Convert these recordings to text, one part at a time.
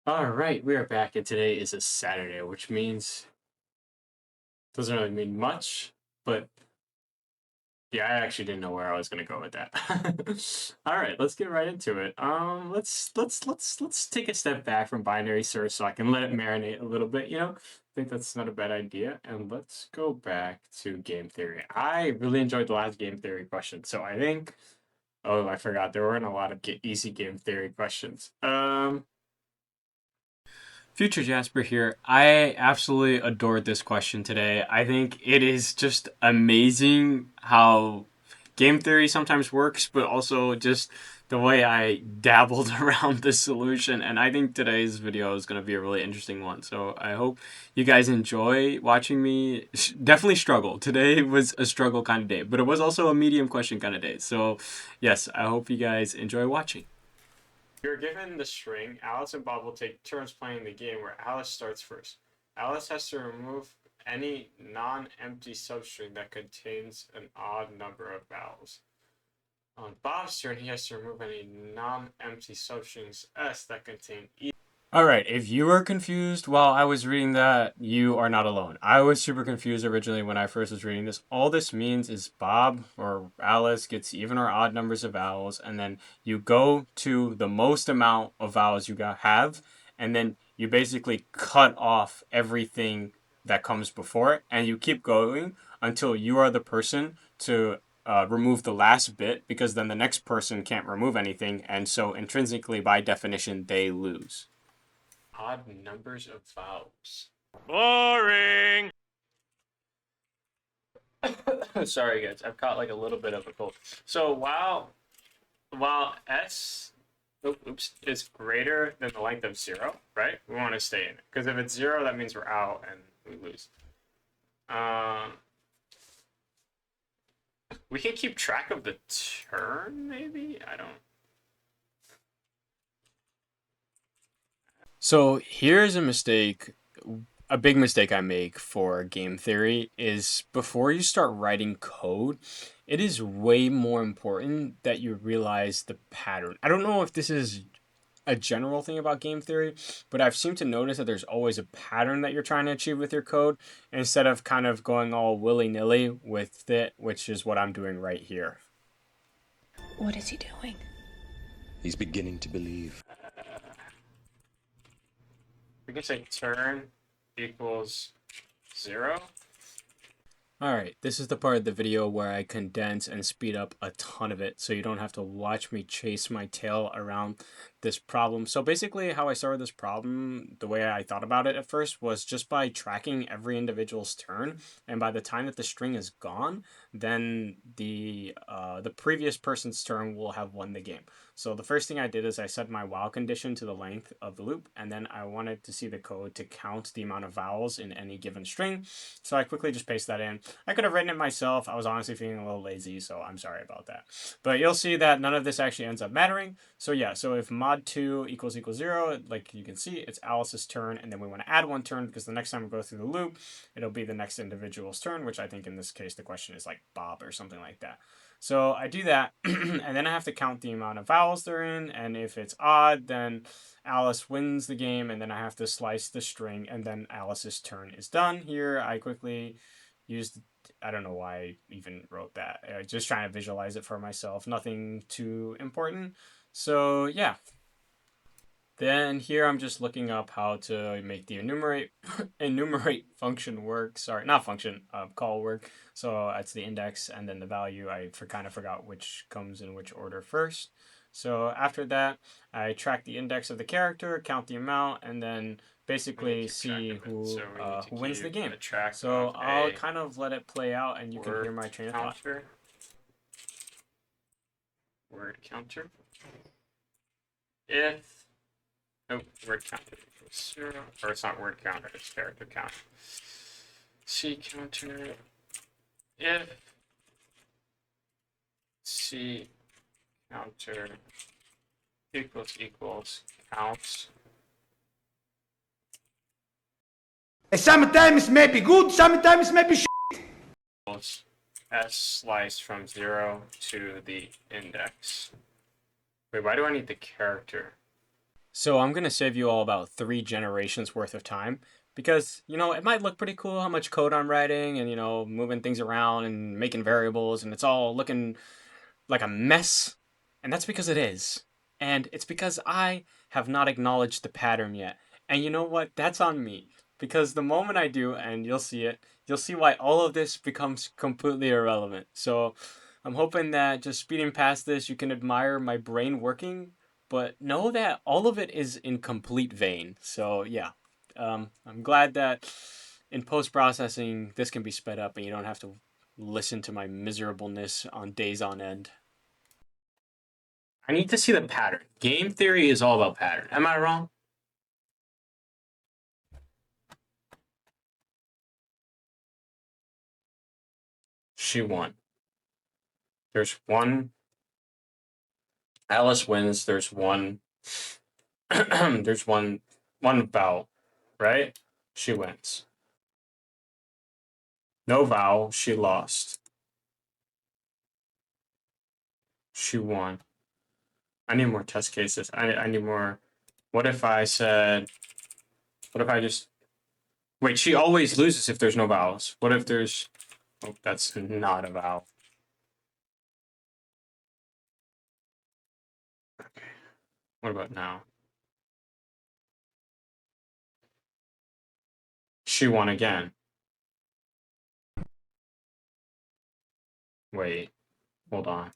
All right, we are back, and today is a Saturday, which means doesn't really mean much, but yeah, I actually didn't know where I was gonna go with that. All right, let's get right into it. Let's take a step back from binary search so I can let it marinate a little bit. I think that's not a bad idea, and let's go back to game theory. I really enjoyed the last game theory question, so I think. Oh, I forgot there weren't a lot of easy game theory questions. Future Jasper here. I absolutely adored this question today. I think it is just amazing how game theory sometimes works, but also just the way I dabbled around the solution. And I think today's video is going to be a really interesting one. So I hope you guys enjoy watching me. Definitely struggle. Today was a struggle kind of day, but it was also a medium question kind of day. So, yes, I hope you guys enjoy watching. You're given the string. Alice and Bob will take turns playing the game where Alice starts first. Alice has to remove any non-empty substring that contains an odd number of vowels. On Bob's turn, he has to remove any non-empty substrings S that contain E. All right, if you were confused while I was reading that, you are not alone. I was super confused originally when I first was reading this. All this means is Bob or Alice gets even or odd numbers of vowels, and then you go to the most amount of vowels you have, and then you basically cut off everything that comes before it, and you keep going until you are the person to remove the last bit, because then the next person can't remove anything, and so intrinsically, by definition, they lose. Odd numbers of vowels. Boring! Sorry guys, I've caught like a little bit of a cold. So while s is greater than the length of 0, right? We want to stay in it, because if it's 0, that means we're out and we lose. We can keep track of the turn, maybe? I don't. So here's a big mistake I make for game theory is before you start writing code, it is way more important that you realize the pattern. I don't know if this is a general thing about game theory, but I've seemed to notice that there's always a pattern that you're trying to achieve with your code instead of kind of going all willy-nilly with it, which is what I'm doing right here. What is he doing? He's beginning to believe. We can say turn equals 0. Alright, this is the part of the video where I condense and speed up a ton of it so you don't have to watch me chase my tail around this problem. So basically how I started this problem, the way I thought about it at first, was just by tracking every individual's turn, and by the time that the string is gone, then the previous person's turn will have won the game. So the first thing I did is I set my while condition to the length of the loop, and then I wanted to see the code to count the amount of vowels in any given string. So I quickly just paste that in. I could have written it myself. I was honestly feeling a little lazy, so I'm sorry about that. But you'll see that none of this actually ends up mattering. So yeah, so if mod2 equals 0, like you can see, it's Alice's turn, and then we want to add one turn because the next time we go through the loop, it'll be the next individual's turn, which I think in this case the question is like Bob or something like that. So I do that, and then I have to count the amount of vowels they're in, and if it's odd, then Alice wins the game, and then I have to slice the string, and then Alice's turn is done. Here, I quickly used, I don't know why I even wrote that. Just trying to visualize it for myself. Nothing too important. So, yeah. Then here I'm just looking up how to make the enumerate function work. Sorry, not function, call work. So it's the index and then the value. I kind of forgot which comes in which order first. So after that, I track the index of the character, count the amount, and then basically see who wins the game. So I'll kind of let it play out, and you can hear my train of thought. Word counter. If word counter equals 0, or it's not word counter, it's character counter. C counter if C counter equals counts. Sometimes may be good, sometimes may be S slice from 0 to the index. Wait, why do I need the character? So I'm going to save you all about 3 generations worth of time because, it might look pretty cool how much code I'm writing and, moving things around and making variables and it's all looking like a mess. And that's because it is. And it's because I have not acknowledged the pattern yet. And you know what? That's on me. Because the moment I do, and you'll see it, you'll see why all of this becomes completely irrelevant. So I'm hoping that just speeding past this, you can admire my brain working, but know that all of it is in complete vain. So yeah, I'm glad that in post processing, this can be sped up and you don't have to listen to my miserableness on days on end. I need to see the pattern. Game theory is all about pattern. Am I wrong? She won. There's one. Alice wins. There's one. There's one vowel, right? She wins. No vowel. She lost. She won. I need more test cases. I need more. What if I said? What if I just? Wait. She always loses if there's no vowels. What if there's? Oh, that's not a vowel. Okay. What about now? She won again. Wait. Hold on.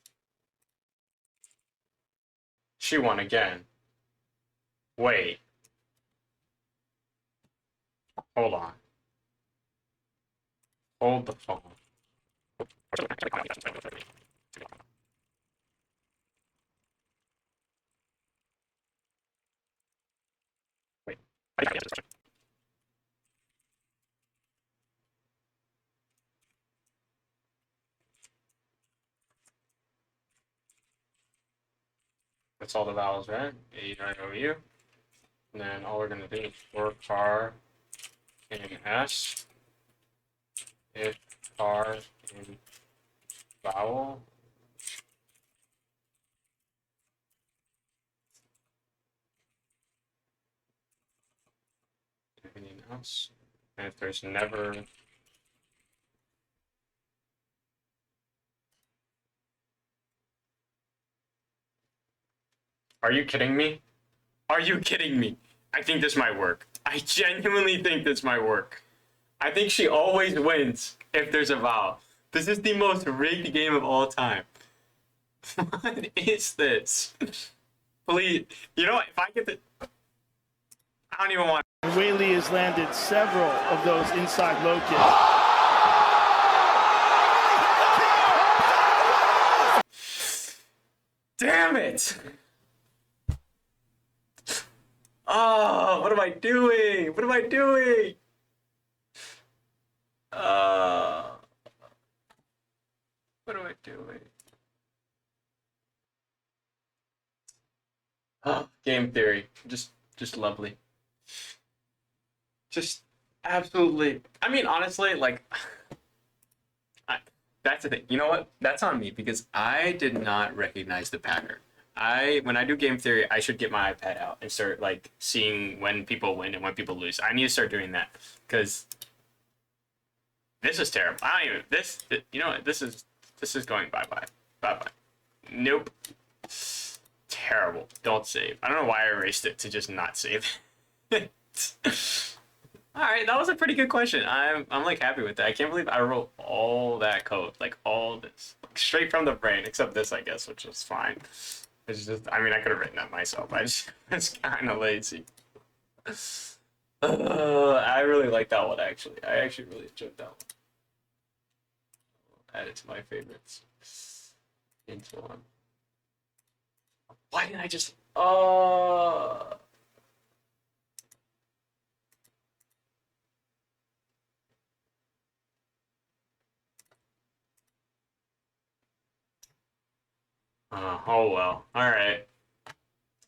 She won again. Wait. Hold on. Hold the phone. Wait. That's all the vowels, right? A-I-O-U. And then all we're going to do is for car in S, if car in vowel. Anything else? And if there's never. Are you kidding me? Are you kidding me? I think this might work. I genuinely think this might work. I think she always wins if there's a vowel. This is the most rigged game of all time. What is this? Please, if I get the... I don't even want... Whaley has landed several of those inside low kicks. Damn it! Oh, what am I doing? What am I doing? What am I doing? Oh, game theory. Just lovely. Just absolutely. I mean, honestly, like, that's the thing. You know what? That's on me because I did not recognize the pattern. When I do game theory, I should get my iPad out and start like seeing when people win and when people lose. I need to start doing that because this is terrible. I don't even this is going bye bye. Nope. Terrible. Don't save. I don't know why I erased it to just not save it. All right, that was a pretty good question. I'm like happy with that. I can't believe I wrote all that code, like all this, like, straight from the brain, except this, I guess, which was fine. It's just, I mean, I could have written that myself. It's kind of lazy. I really like that one actually. I actually really enjoyed that one. Add it to my favorites. Into one. Why didn't I just? Oh well. All right.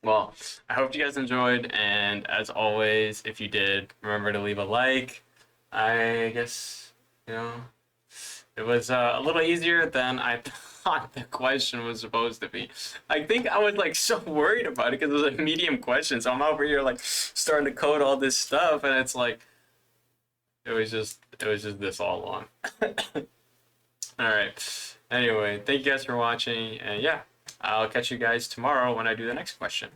Well, I hope you guys enjoyed, and as always, if you did, remember to leave a like. I guess it was a little easier than I thought the question was supposed to be. I think I was like so worried about it because it was a medium question. So I'm over here like starting to code all this stuff, and it's like it was just this all along. All right. Anyway, thank you guys for watching, and yeah, I'll catch you guys tomorrow when I do the next question.